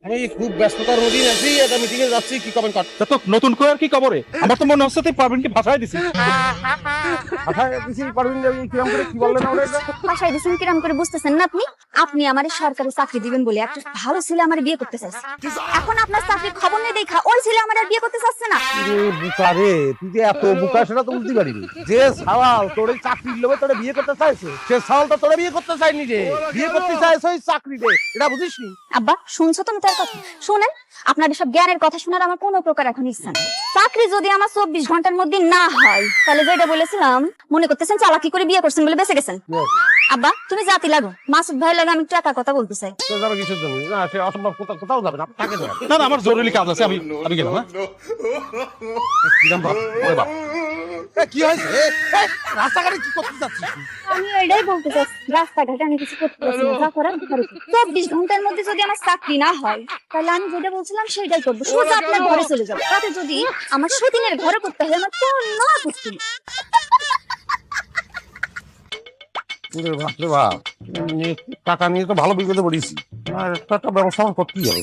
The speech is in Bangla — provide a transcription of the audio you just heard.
আমি খুব ব্যস্ততার মধ্যে আছি, একটা মিটিং এ যাচ্ছি, কি কমেন্ট কর। তো নতুন করে আর কি খবরে? আমার তো মনে হচ্ছে তুই পারবিনকে ভাষায় দিছিস। ভাষায় দিছি পারবিন দেব কিরম করে কি বললেন আমরা এটা? বাসায় দিছেন কিরাম করে বুঝতেছেন না আপনি? আপনি আমারে সরকারি চাকরি দিবেন বলে একটা ভালো ছেলে আমার বিয়ে করতে চাইছে। এখন আপনার চাকরির খবর নেই দেখা ওই ছেলে আমার আর বিয়ে করতে চাচ্ছে না। বুকা রে, তুই যে এত বুকা সেটা তো বুঝতে পারিনি। যে সাওয়াল তোর এই চাকরির লোভে তোরে বিয়ে করতে চাইছে, সে সাওয়াল তো তোরে বিয়ে করতে চায়নি রে, বিয়ে করতে চাইছে ওই চাকরি রে, এটা বুঝিসনি? আব্বা শুনছো তুমি তার কথা? শুনেন, আপনার এসব জ্ঞানের কথা শোনার আমার কোনো প্রকার এখন ইচ্ছা নেই। চাকরি যদি আমার 24 ঘন্টার মধ্যে না হয়, তাহলে যেটা বলেছিলাম মনে করতেছেন চালাকি করে বিয়ে করছেন বলে বেঁচে গেছেন। আব্বা তুমি জাতি লাগো, মাসুদ ভাই লাগে আমি টাকা কথা বলতে চাই। তো যাবে কিসের জন্য? না সে অসম্ভব, কোথাও যাবে না, থাকে না। না না, আমার জরুরি কাজ আছে, আমি গেলাম। কিরম বাপ, ওরে বাপ। কি হয়েছে? রাস্তাঘাটে কি করতে যাচ্ছিস? আমি এটাই বলতে চাচ্ছি, রাস্তাঘাটে আমি কিছু করতে পারছি না, যা করার ঘরে করো। 24 ঘন্টার মধ্যে যদি আমার চাকরি না হয়, তাহলে আমি যেটা বলছিলাম সেটাই করবো, সোজা আপনার ঘরে চলে যাবো। তাতে যদি আমার সতীনের ঘরে করতে হয়, আমার কোনো আপত্তি নেই। ওরে বাপ রে বাপ, টাকা নিয়ে তো ভালো বিপদে পড়েছি, আর একটা ব্যবস্থা আমার করতেই হবে।